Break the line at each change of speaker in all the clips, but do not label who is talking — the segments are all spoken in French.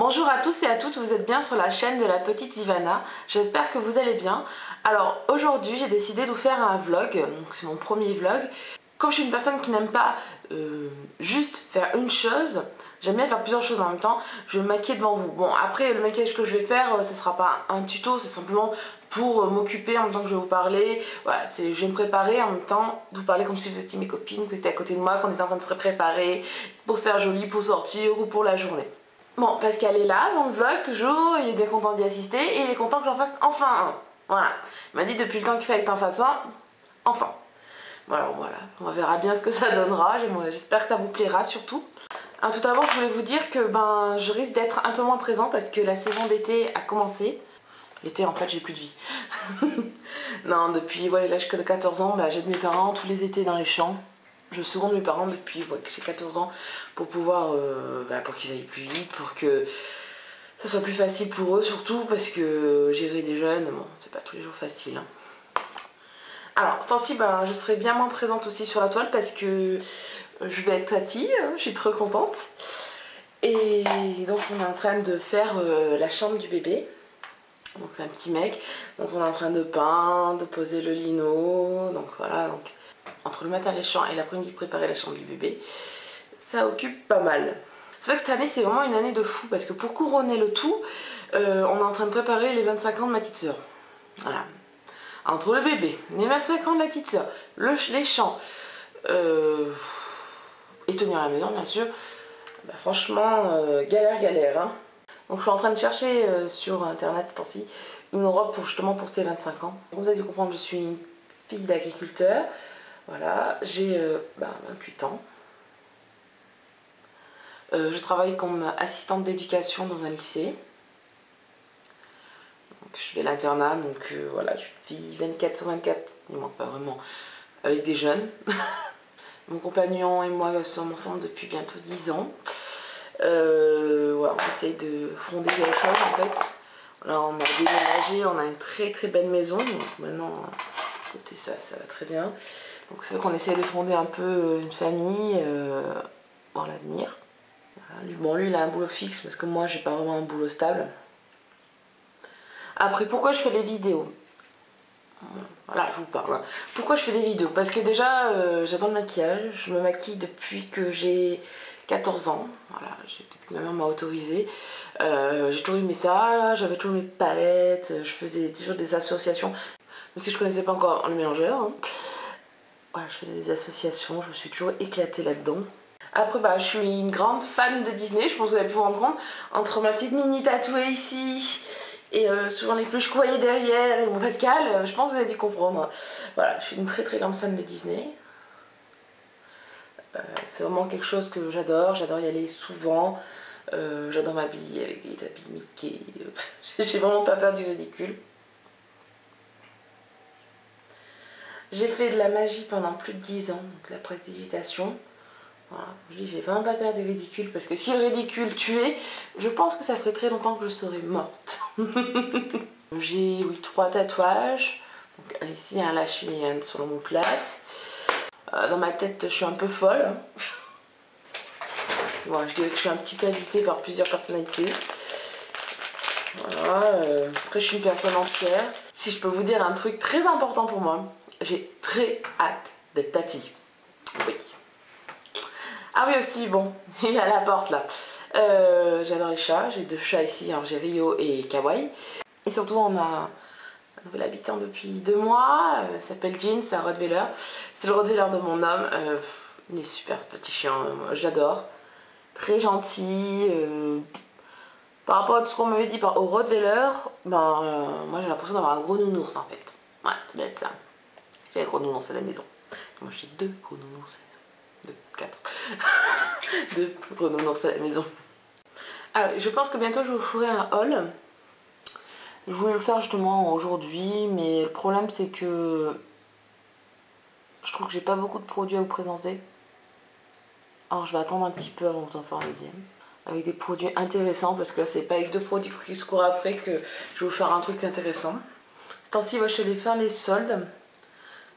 Bonjour à tous et à toutes, vous êtes bien sur la chaîne de la petite Ivana, j'espère que vous allez bien. Alors aujourd'hui j'ai décidé de vous faire un vlog, donc c'est mon premier vlog. Comme je suis une personne qui n'aime pas juste faire une chose, j'aime bien faire plusieurs choses en même temps, je vais me maquiller devant vous. Bon après le maquillage que je vais faire, ce sera pas un tuto, c'est simplement pour m'occuper en même temps que je vais vous parler. Voilà, je vais me préparer en même temps de vous parler comme si vous étiez mes copines, que vous étiez à côté de moi, qu'on était en train de se préparer pour se faire jolie, pour sortir ou pour la journée. Bon, Pascal est là dans le vlog toujours, il est bien content d'y assister et il est content que j'en fasse enfin un. Voilà, il m'a dit depuis le temps qu'il fallait que t'en fasses un, enfin. Voilà, on verra bien ce que ça donnera, j'espère que ça vous plaira surtout. Alors, tout d'abord, je voulais vous dire que je risque d'être un peu moins présent parce que la saison d'été a commencé. L'été, en fait, j'ai plus de vie. Non, depuis l'âge de 14 ans, j'aide mes parents tous les étés dans les champs. Je seconde mes parents depuis que j'ai 14 ans pour pouvoir, pour qu'ils aillent plus vite, pour que ça soit plus facile pour eux surtout parce que gérer des jeunes, bon, c'est pas tous les jours facile. Hein. Alors, ce temps-ci, je serai bien moins présente aussi sur la toile parce que je vais être tati, je suis trop contente. Et donc on est en train de faire la chambre du bébé. Donc c'est un petit mec, donc on est en train de peindre, de poser le lino, donc voilà, donc entre le matin les champs et l'après-midi préparer la chambre du bébé, ça occupe pas mal. C'est vrai que cette année c'est vraiment une année de fou parce que pour couronner le tout, on est en train de préparer les 25 ans de ma petite soeur. Voilà. Entre le bébé, les 25 ans de la petite soeur, les champs, et tenir la maison bien sûr, franchement galère hein. Donc je suis en train de chercher sur internet ce temps-ci une robe pour justement pour ces 25 ans. Comme vous avez dû comprendre, je suis une fille d'agriculteur. Voilà, j'ai 28 ans. Je travaille comme assistante d'éducation dans un lycée. Donc, je fais l'internat, donc voilà, je vis 24 sur 24, il manque pas vraiment, avec des jeunes. Mon compagnon et moi sommes ensemble depuis bientôt 10 ans. Voilà, on essaye de fonder quelque chose en fait. Là on a déménagé, on a une très belle maison, donc maintenant côté ça va très bien. Donc c'est vrai qu'on essaye de fonder un peu une famille dans l'avenir. Voilà. Lui il a un boulot fixe parce que moi j'ai pas vraiment un boulot stable. Après pourquoi je fais les vidéos? Voilà, je vous parle. Pourquoi je fais des vidéos? Parce que déjà j'adore le maquillage, je me maquille depuis que j'ai 14 ans, voilà, ma mère m'a autorisée. J'ai toujours aimé ça, j'avais toujours mes palettes, je faisais toujours des associations, même si je connaissais pas encore le mélangeur. Hein. Voilà, je faisais des associations, je me suis toujours éclatée là-dedans. Après, je suis une grande fan de Disney, je pense que vous avez pu vous rendre compte, entre ma petite mini tatouée ici, et souvent les peluches que vous voyez derrière, et mon Pascal, je pense que vous avez dû comprendre. Voilà, je suis une très grande fan de Disney. C'est vraiment quelque chose que j'adore y aller souvent, j'adore m'habiller avec des habits Mickey, j'ai vraiment pas peur du ridicule. J'ai fait de la magie pendant plus de 10 ans, donc la prestidigitation. Voilà, je dis j'ai vraiment pas peur du ridicule parce que si le ridicule tuait, je pense que ça ferait très longtemps que je serais morte. J'ai 3 tatouages, donc ici un lâcher et un sur l'omoplate. Dans ma tête je suis un peu folle. Bon, je dirais que je suis un petit peu habitée par plusieurs personnalités. Voilà, après je suis une personne entière. Si je peux vous dire un truc très important pour moi, j'ai très hâte d'être tati. Oui. Ah oui aussi, bon, il y a la porte là. J'adore les chats, j'ai 2 chats ici, alors j'ai Rio et Kawaii. Et surtout on a un nouvel habitant depuis 2 mois, s'appelle Jean, c'est un Rottweiler. C'est le Rottweiler de mon homme, il est super ce petit chien, moi je l'adore. Très gentil, par rapport à tout ce qu'on m'avait dit au Rottweiler, moi j'ai l'impression d'avoir un gros nounours en fait. Ouais, c'est bien ça. J'ai un gros nounours à la maison. Moi j'ai 2 gros nounours à la maison. 4. 2 gros nounours à la maison. Je pense que bientôt je vous ferai un haul. Je voulais le faire justement aujourd'hui, mais le problème c'est que je trouve que j'ai pas beaucoup de produits à vous présenter. Alors je vais attendre un petit peu avant de vous en faire un deuxième. Avec des produits intéressants, parce que là c'est pas avec 2 produits qui se courent après que je vais vous faire un truc intéressant. Ce temps-ci, je vais aller faire les soldes.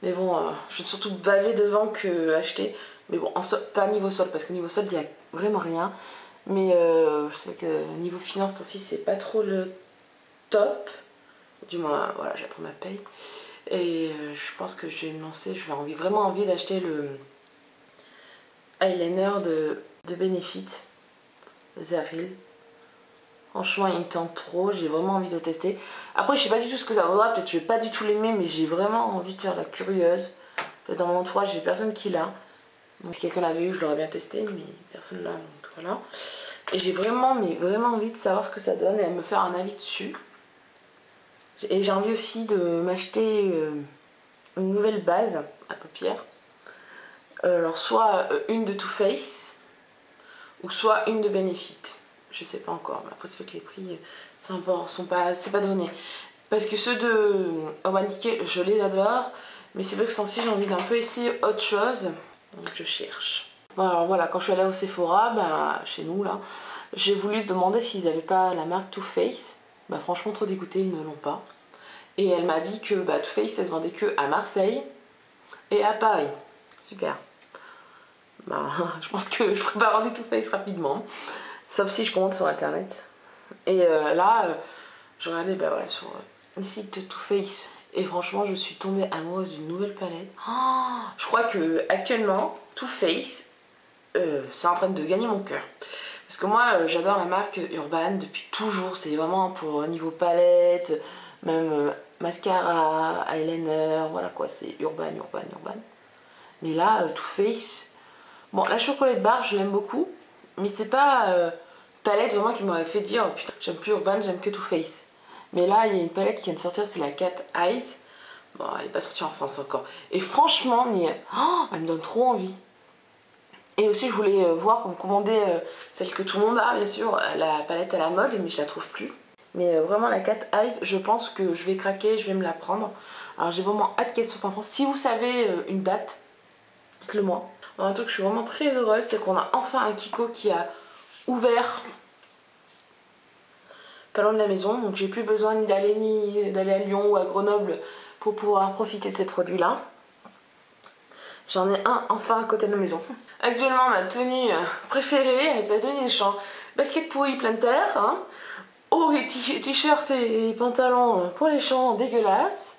Mais bon, je vais surtout baver devant que acheter. Mais bon, pas niveau solde, parce que niveau solde, il n'y a vraiment rien. Mais je sais que niveau finance aussi c'est pas trop le top. Du moins voilà, j'attends ma paye. Et je pense que je vais me lancer, vraiment envie d'acheter le eyeliner de Benefit, Zaril. Franchement il me tente trop, j'ai vraiment envie de le tester. Après je sais pas du tout ce que ça vaudra, peut-être que je vais pas du tout l'aimer, mais j'ai vraiment envie de faire la curieuse. Dans mon entourage j'ai personne qui l'a. Donc si quelqu'un l'avait eu je l'aurais bien testé, mais personne l'a, donc voilà. Et j'ai vraiment, mais vraiment envie de savoir ce que ça donne et de me faire un avis dessus. Et j'ai envie aussi de m'acheter une nouvelle base à paupières. Alors soit une de Too Faced ou soit une de Benefit. Je sais pas encore, mais après c'est vrai que les prix c'est pas donné. Parce que ceux de Urban Decay, je les adore, mais c'est vrai que ce temps-ci j'ai envie d'un peu essayer autre chose, donc je cherche. Bon alors voilà, quand je suis allée au Sephora, bah, chez nous là, j'ai voulu demander s'ils avaient pas la marque Too Faced. Bah franchement trop dégoûtée, ils ne l'ont pas. Et elle m'a dit que bah, Too Faced elle se vendait que à Marseille et à Paris. Super. Bah, je pense que je prépare du Too Faced rapidement. Sauf si je commande sur internet. Et là, je regardais bah, voilà, sur les sites de Too Faced. Et franchement, je suis tombée amoureuse d'une nouvelle palette. Oh, je crois que actuellement, Too Faced, c'est en train de gagner mon cœur. Parce que moi, j'adore la marque Urban depuis toujours. C'est vraiment pour niveau palette, même mascara, eyeliner, voilà quoi. C'est Urban, Urban, Urban. Mais là, Too Faced, bon, la chocolate bar, je l'aime beaucoup. Mais c'est pas palette vraiment qui m'aurait fait dire oh, putain, j'aime plus Urban, j'aime que Too Faced. Mais là, il y a une palette qui vient de sortir, c'est la Cat Eyes. Bon, elle n'est pas sortie en France encore. Et franchement, elle me donne trop envie. Et aussi, je voulais voir pour me commander celle que tout le monde a, bien sûr, la palette à la mode, mais je la trouve plus. Mais vraiment, la Cat Eyes, je pense que je vais craquer, je vais me la prendre. Alors, j'ai vraiment hâte qu'elle sorte en France. Si vous savez une date, dites-le moi. Un truc que je suis vraiment très heureuse, c'est qu'on a enfin un Kiko qui a ouvert pas loin de la maison. Donc, j'ai plus besoin ni d'aller à Lyon ou à Grenoble pour pouvoir profiter de ces produits-là. J'en ai un enfin à côté de la maison. Actuellement, ma tenue préférée, c'est la tenue des champs. Basket pourri plein de terre, hein. Haut et t-shirt et pantalon pour les champs dégueulasses.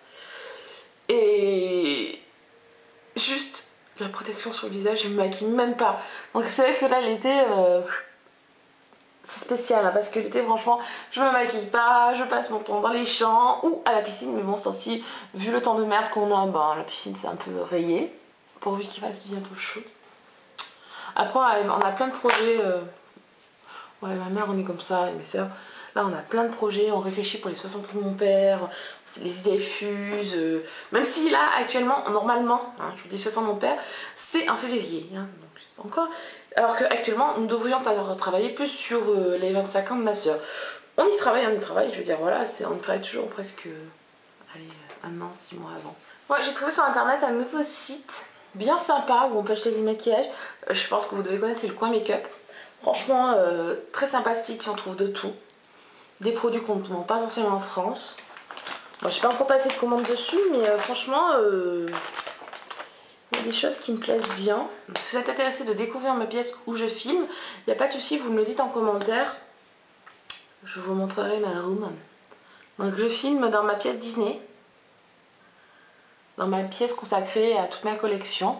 Et juste la protection sur le visage, je me maquille même pas. Donc c'est vrai que là, l'été, c'est spécial, hein, parce que l'été, franchement, je me maquille pas, je passe mon temps dans les champs ou à la piscine. Mais bon, ce temps-ci, vu le temps de merde qu'on a, ben, la piscine c'est un peu rayé. Pourvu qu'il fasse bientôt chaud. Après, on a plein de projets. Ouais, ma mère, on est comme ça, et mes soeurs. Là, on a plein de projets. On réfléchit pour les 60 ans de mon père. Les idées fusent. Même si là, actuellement, normalement, hein, je vous dis 60 ans de mon père, c'est en février. Hein, donc, c'est pas encore. Alors qu'actuellement, nous devrions pas travailler plus sur les 25 ans de ma soeur. On y travaille, on y travaille. Je veux dire, voilà, on y travaille toujours presque. Allez, un an, 6 mois avant. Ouais, j'ai trouvé sur internet un nouveau site bien sympa où on peut acheter des maquillages. Je pense que vous devez connaître, c'est le Coin Make-up. Franchement, très sympa ce site, on trouve de tout. Des produits qu'on ne vend pas forcément en France. Bon, je n'ai pas encore passé de commande dessus, mais franchement, il y a des choses qui me plaisent bien. Donc, si vous êtes intéressé de découvrir ma pièce où je filme, il n'y a pas de souci, vous me le dites en commentaire. Je vous montrerai ma room. Donc je filme dans ma pièce Disney. Dans ma pièce consacrée à toute ma collection.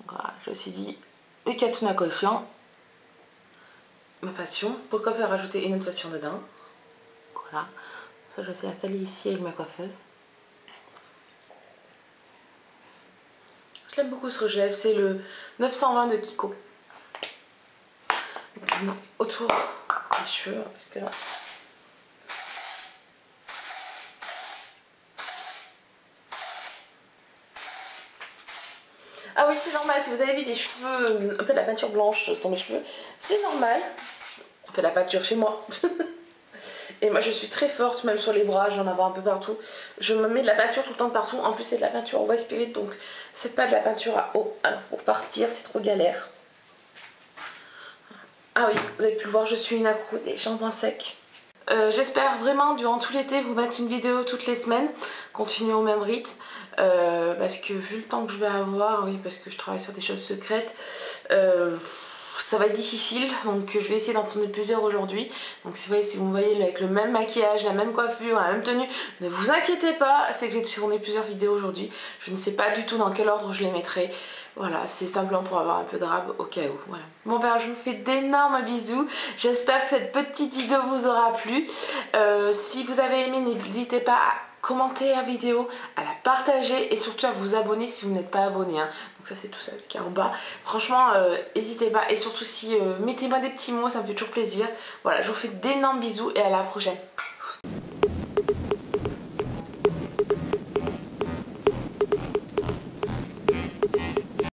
Donc, voilà, je me suis dit, vu qu'il y a toute ma collection, ma passion, pourquoi faire rajouter une autre passion dedans? Voilà, ça je suis installée ici avec ma coiffeuse. Je l'aime beaucoup ce rouge à lèvres, c'est le 920 de Kiko. Autour des cheveux, parce que là... Ah oui, c'est normal, si vous avez vu des cheveux, un peu de la peinture blanche sur mes cheveux, c'est normal. On fait de la peinture chez moi. Et moi je suis très forte, même sur les bras, j'en avais un peu partout. Je me mets de la peinture tout le temps partout. En plus c'est de la peinture en white spirit, donc c'est pas de la peinture à eau. Alors pour partir, c'est trop galère. Ah oui, vous avez pu le voir, je suis une accro des shampoings secs. J'espère vraiment durant tout l'été vous mettre une vidéo toutes les semaines, continuer au même rythme. Parce que vu le temps que je vais avoir, oui, parce que je travaille sur des choses secrètes, ça va être difficile, donc je vais essayer d'en tourner plusieurs aujourd'hui. Donc si vous me voyez avec le même maquillage, la même coiffure, la même tenue, ne vous inquiétez pas, c'est que j'ai tourné plusieurs vidéos aujourd'hui. Je ne sais pas du tout dans quel ordre je les mettrai. Voilà, c'est simplement pour avoir un peu de rab au cas où. Voilà. Bon ben je vous fais d'énormes bisous. J'espère que cette petite vidéo vous aura plu. Si vous avez aimé, n'hésitez pas à commenter la vidéo, à la partager et surtout à vous abonner si vous n'êtes pas abonné. Hein. Donc ça c'est tout ça qui est en bas. Franchement, n'hésitez pas et surtout si mettez-moi des petits mots, ça me fait toujours plaisir. Voilà, je vous fais d'énormes bisous et à la prochaine.